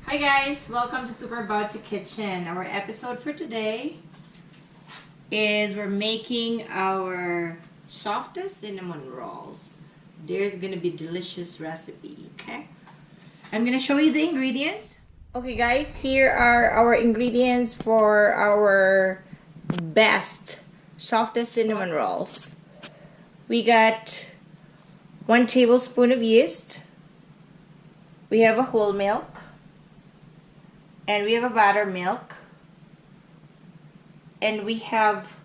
Hi guys, welcome to Super Bachi Kitchen. Our episode for today is we're making our softest cinnamon rolls. There's gonna be delicious recipe, okay? I'm gonna show you the ingredients. Okay guys, here are our ingredients for our best softest cinnamon rolls. We got 1 tablespoon of yeast. We have a whole milk. And we have a buttermilk. And we have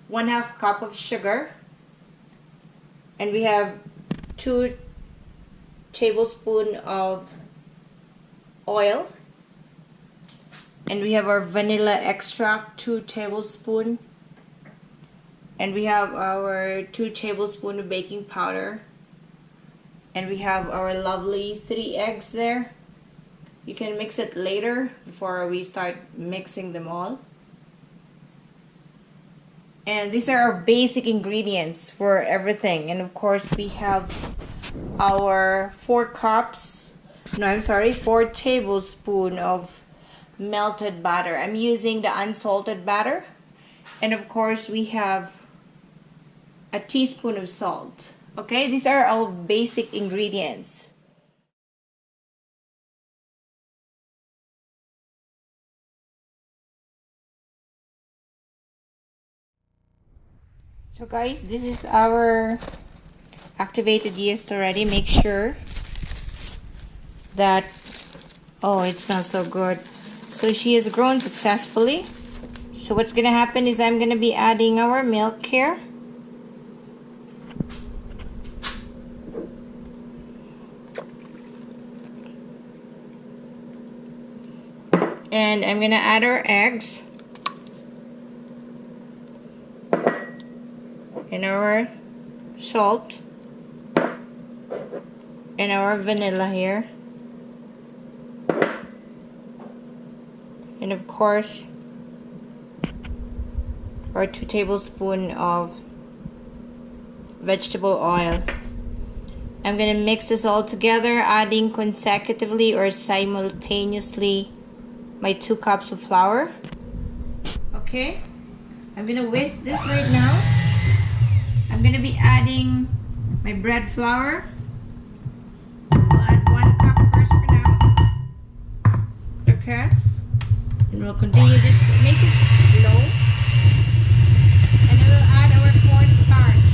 1/2 cup of sugar. And we have 2 tablespoons of oil. And we have our vanilla extract, 2 tablespoons. And we have our 2 tablespoons of baking powder. And we have our lovely 3 eggs there. You can mix it later before we start mixing them all. And these are our basic ingredients for everything. And of course we have our 4 tablespoons of melted butter. I'm using the unsalted butter. And of course we have a teaspoon of salt. Okay, these are all basic ingredients. So guys, this is our activated yeast already. Make sure that, oh, it smells so good. So she has grown successfully. So what's gonna happen is I'm gonna be adding our milk here. And I'm gonna add our eggs. And our salt. And our vanilla here. And of course, our 2 tablespoons of vegetable oil. I'm gonna mix this all together, adding consecutively or simultaneously my 2 cups of flour. Okay, I'm gonna whisk this right now. I'm gonna be adding my bread flour. We'll add 1 cup first for now. Okay, and we'll continue this. Make it low, and then we'll add our cornstarch.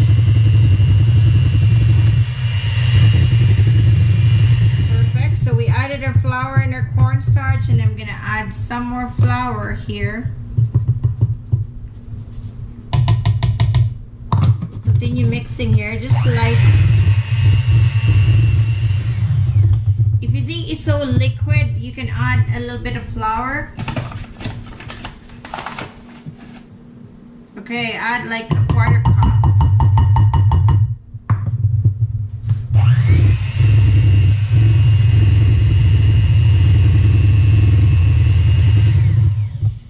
Perfect. So we added our flour and our cornstarch, and I'm gonna add some more flour here. Continue mixing here, just like, if you think it's so liquid, you can add a little bit of flour. Okay, add like a 1/4 cup.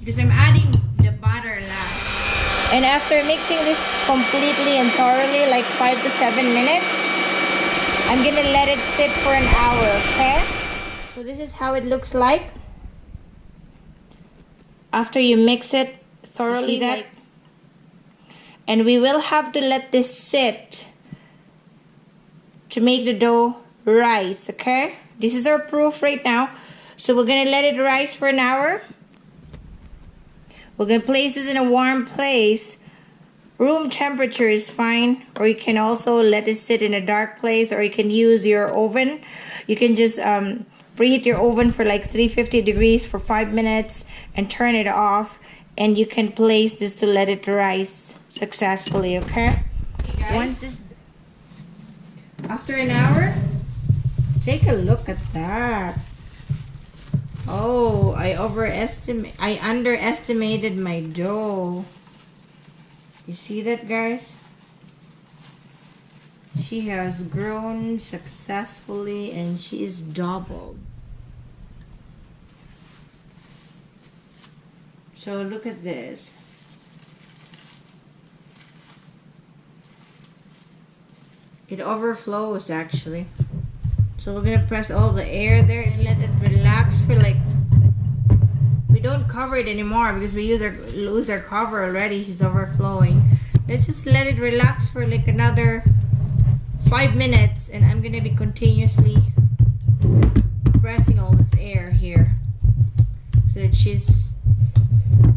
Because I'm adding the butter last. And after mixing this completely and thoroughly, like 5 to 7 minutes, I'm gonna let it sit for an hour, okay? So this is how it looks like after you mix it thoroughly. See that? And we will have to let this sit to make the dough rise, okay? This is our proof right now. So we're gonna let it rise for an hour. We're going to place this in a warm place. Room temperature is fine. Or you can also let it sit in a dark place. Or you can use your oven. You can just preheat your oven for like 350 degrees for 5 minutes. And turn it off. And you can place this to let it rise successfully. Okay? Hey once this, after an hour, take a look at that. Oh, I underestimated my dough. You see that, guys? She has grown successfully and she is doubled. So look at this. It overflows actually. So we're gonna press all the air there and let it relax for cover it anymore because we lose our cover already. She's overflowing. Let's just let it relax for like another 5 minutes, and I'm gonna be continuously pressing all this air here so that she's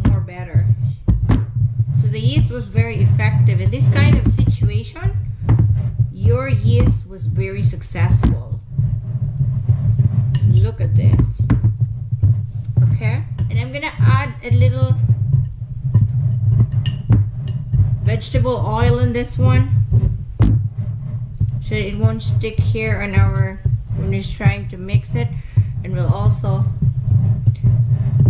more better. So the yeast was very effective in this kind of situation. Your yeast was very successful. Look at this. Okay, and I'm gonna add a little vegetable oil in this one so it won't stick here on our when we're trying to mix it. And we'll also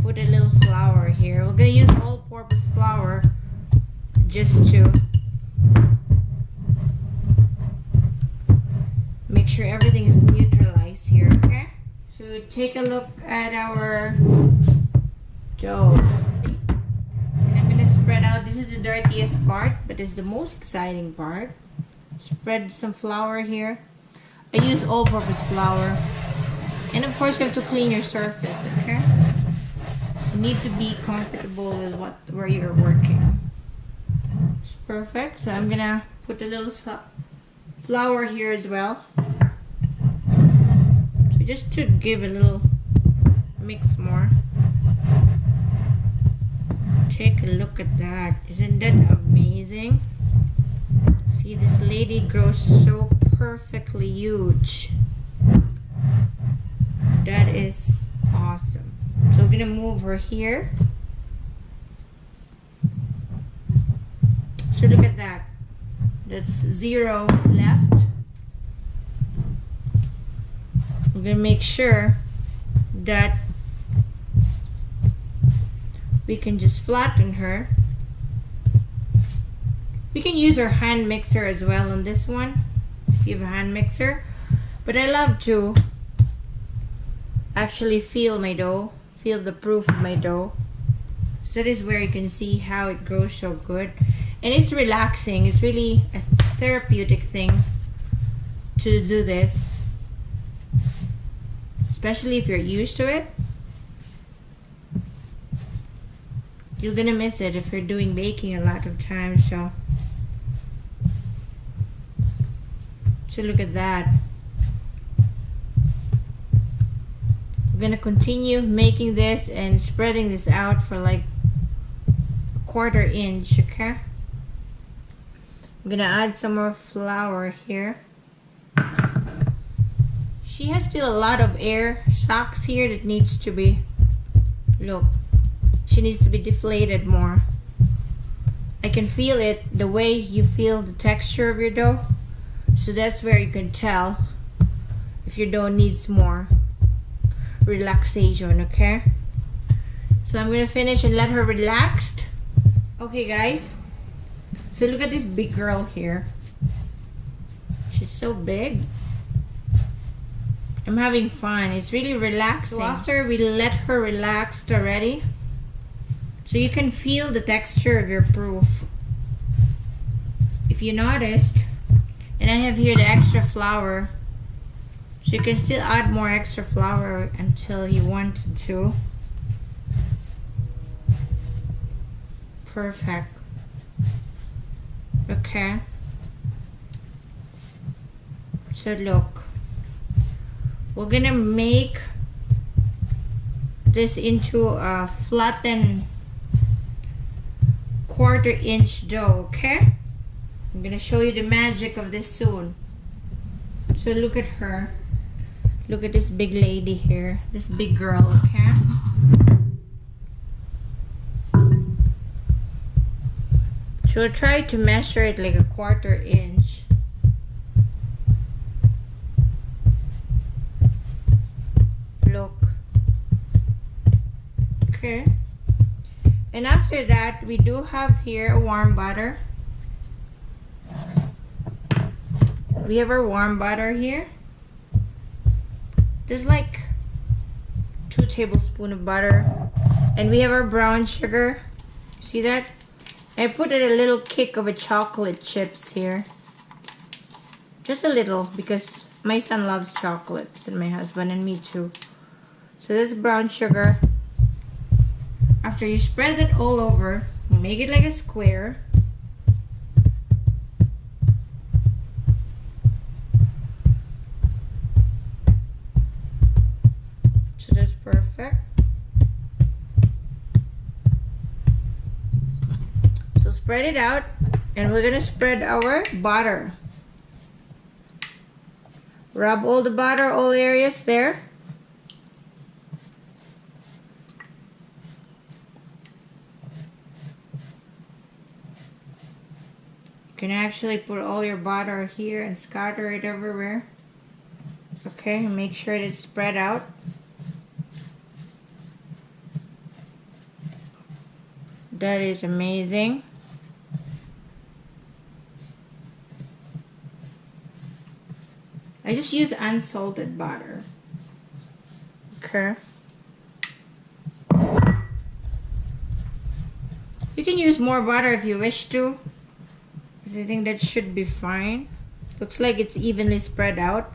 put a little flour here. We're gonna use all-purpose flour just to make sure everything is neutralized here. Okay, so take a look at our dough, and I'm gonna spread out. This is the dirtiest part, but it's the most exciting part. Spread some flour here. I use all-purpose flour, and of course you have to clean your surface. Okay, you need to be comfortable with where you're working. It's perfect. So I'm gonna put a little flour here as well, so just to give a little mix more. Take a look at that. Isn't that amazing? See, this lady grows so perfectly huge. That is awesome. So we're gonna move her here. So look at that. That's 0 left. We're gonna make sure that we can just flatten her. We can use our hand mixer as well on this one if you have a hand mixer, but I love to actually feel my dough, feel the proof of my dough. So that is where you can see how it grows so good, and it's relaxing. It's really a therapeutic thing to do this, especially if you're used to it. You're gonna miss it if you're doing baking a lot of times. So look at that. We're gonna continue making this and spreading this out for like a 1/4 inch. Okay, I'm gonna add some more flour here. She has still a lot of air sacs here that needs to be, look, she needs to be deflated more. I can feel it the way you feel the texture of your dough. So that's where you can tell if your dough needs more relaxation. Okay, so I'm gonna finish and let her relaxed. Okay guys, so look at this big girl here. She's so big. I'm having fun. It's really relaxing. So after we let her relaxed already, so you can feel the texture of your proof. If you noticed, and I have here the extra flour, so you can still add more extra flour until you wanted to. Perfect. Okay, so look, we're gonna make this into a flattened 1/4 inch dough. Okay, I'm gonna show you the magic of this soon. So look at her. Look at this big lady here, this big girl. Okay, so we'll try to measure it like a 1/4 inch. Look. Okay, and after that we do have here a warm butter. We have our warm butter here. There's like 2 tablespoons of butter, and we have our brown sugar. See that? I put a little kick of a chocolate chips here, just a little, because my son loves chocolates, and my husband and me too. So this is brown sugar. after you spread it all over, you make it like a square. So that's perfect. So spread it out, and we're gonna spread our butter. Rub all the butter, all areas there. You can actually put all your butter here and scatter it everywhere. Okay, make sure that it's spread out. That is amazing. I just use unsalted butter. Okay. You can use more butter if you wish to. I think that should be fine. Looks like it's evenly spread out.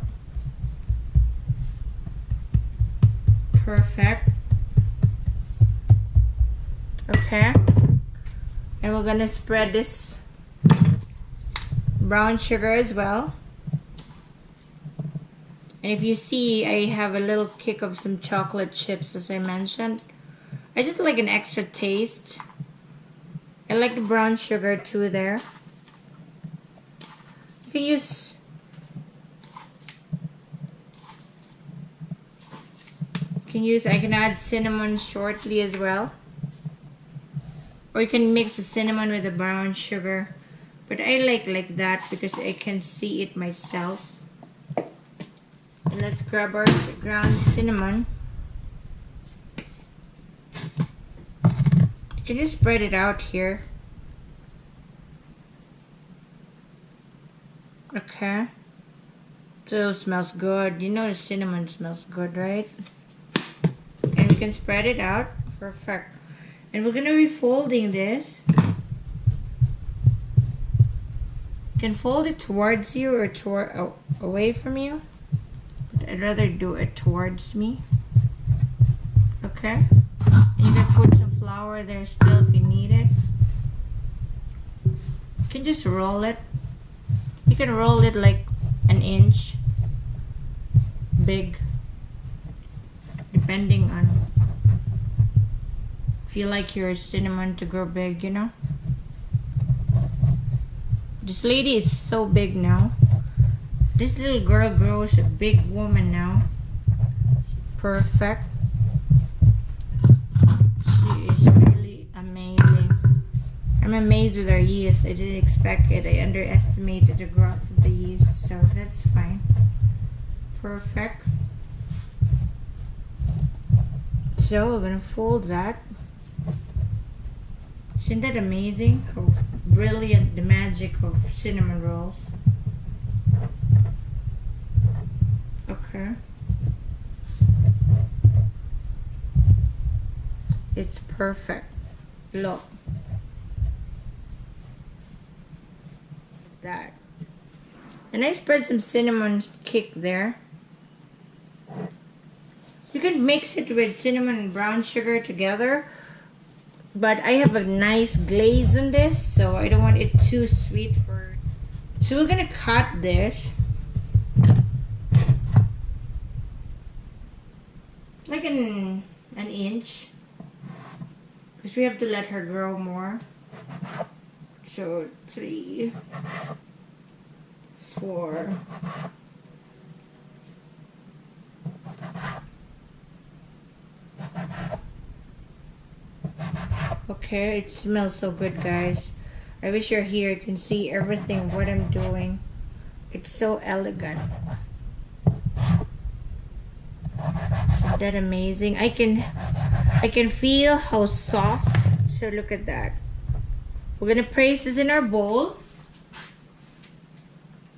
Perfect. Okay. And we're gonna spread this brown sugar as well. And if you see, I have a little kick of some chocolate chips, as I mentioned. I just like an extra taste. I like the brown sugar too there. You can use I can add cinnamon shortly as well. Or you can mix the cinnamon with the brown sugar. But I like that because I can see it myself. And let's grab our ground cinnamon. You can just spread it out here. Okay. So it smells good. You know the cinnamon smells good, right? And we can spread it out. Perfect. And we're gonna be folding this. You can fold it towards you or away from you. But I'd rather do it towards me. Okay. And you can put some flour there still if you need it. You can just roll it. You can roll it like an inch big, depending on if you like your cinnamon to grow big, you know. This lady is so big now. This little girl grows a big woman now. Perfect. She is really amazing. I'm amazed with our yeast. I didn't expect it. I underestimated the growth of the yeast, so that's fine. Perfect. So we're gonna fold that. Isn't that amazing? How brilliant the magic of cinnamon rolls. Okay. It's perfect. Look. That. And I spread some cinnamon kick there. You can mix it with cinnamon and brown sugar together. But I have a nice glaze on this, so I don't want it too sweet for. So we're gonna cut this like an inch, because we have to let her grow more. So 3, 4. Okay, it smells so good, guys. I wish you're here. You can see everything, what I'm doing. It's so elegant. Isn't that amazing? I can feel how soft. So look at that. We're gonna place this in our bowl.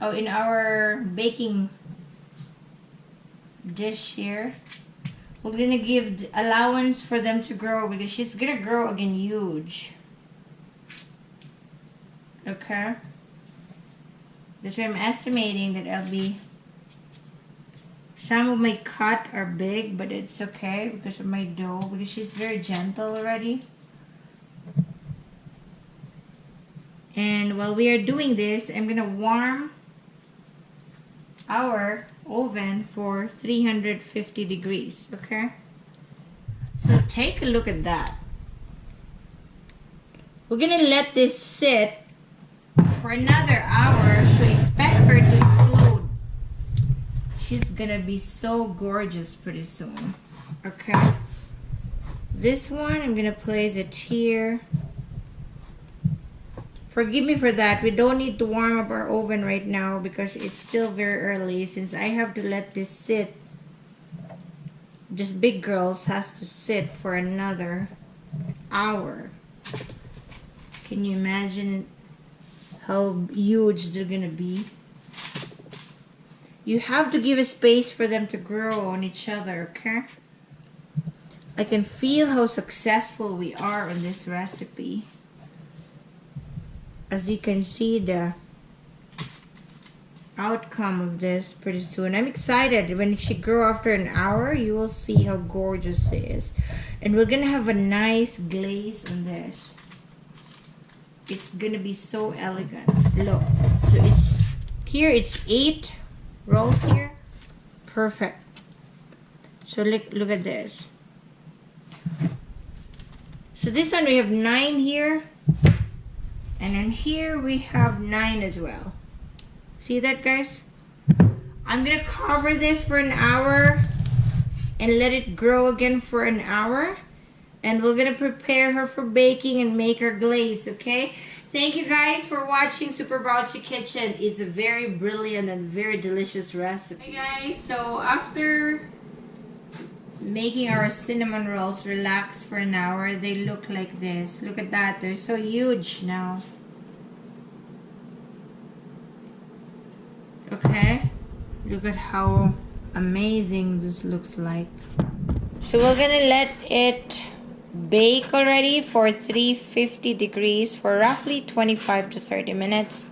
Oh, in our baking dish here. We're gonna give allowance for them to grow because she's gonna grow again huge. Okay. That's why I'm estimating that I'll be Some of my cut are big, but it's okay because of my dough, because she's very gentle already. And while we are doing this, I'm gonna warm our oven for 350 degrees, okay? So take a look at that. We're gonna let this sit for another hour, so expect her to explode. She's gonna be so gorgeous pretty soon, okay? This one, I'm gonna place it here. Forgive me for that. We don't need to warm up our oven right now because it's still very early, since I have to let this sit. Just big girls has to sit for another hour. Can you imagine how huge they're gonna be? You have to give a space for them to grow on each other, okay? I can feel how successful we are on this recipe. As you can see the outcome of this pretty soon. I'm excited. When she grows after an hour, you will see how gorgeous it is. And we're gonna have a nice glaze on this. It's gonna be so elegant. Look, so it's 8 rolls here. Perfect. So look at this. So this one we have 9 here. And then here we have 9 as well. See that, guys? I'm gonna cover this for an hour and let it grow again for an hour. And we're gonna prepare her for baking and make her glaze, okay? Thank you guys for watching Super Bouncy Kitchen. It's a very brilliant and very delicious recipe. Hey guys, so after making our cinnamon rolls relax for an hour, they look like this. Look at that, they're so huge now. Okay, look at how amazing this looks like. So we're gonna let it bake already for 350 degrees for roughly 25 to 30 minutes.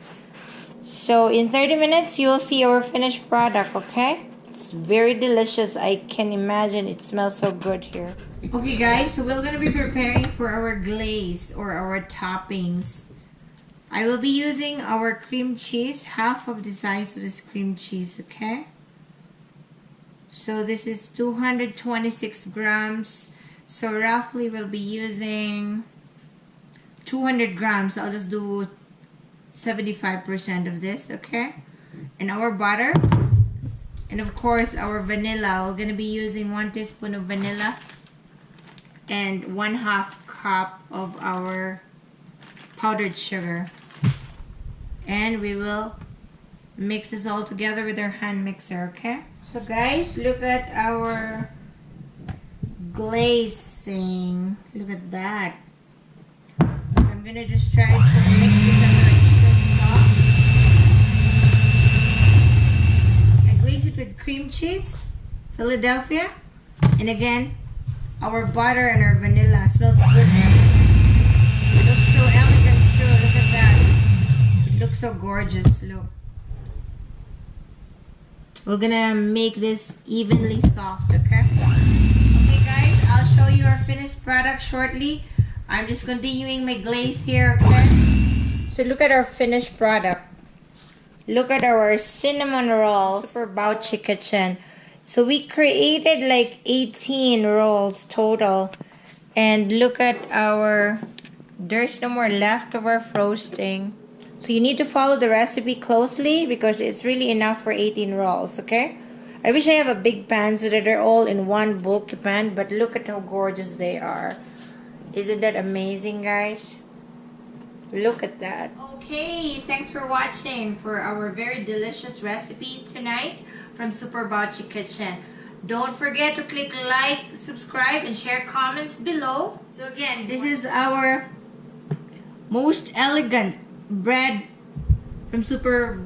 So in 30 minutes you will see our finished product, okay? It's very delicious. I can imagine it smells so good here. Okay guys, so we're gonna be preparing for our glaze or our toppings. I will be using our cream cheese, half of the size of this cream cheese, okay? So this is 226 grams. So roughly we'll be using 200 grams. I'll just do 75% of this, okay? And our butter. And of course our vanilla. We're gonna be using 1 teaspoon of vanilla and 1/2 cup of our powdered sugar. And we will mix this all together with our hand mixer, okay? So guys, look at our glazing. Look at that. I'm gonna just try to mix this until it's soft. I glaze it with cream cheese, Philadelphia, and again, our butter and our vanilla. Smells good. It looks so elegant too. Look at that. It looks so gorgeous. Look. We're gonna make this evenly soft, okay? Okay guys, I'll show you our finished product shortly. I'm just continuing my glaze here, okay? So look at our finished product. Look at our cinnamon rolls, Super Bouncy Kitchen. So we created like 18 rolls total. And look at our, there's no more leftover frosting. So you need to follow the recipe closely because it's really enough for 18 rolls, okay? I wish I have a big pan so that they're all in one bulky pan, but look at how gorgeous they are. Isn't that amazing, guys? Look at that. Okay, thanks for watching for our very delicious recipe tonight from Super Bouncy Kitchen. Don't forget to click like, subscribe, and share comments below. So again, this is our most elegant bread from Super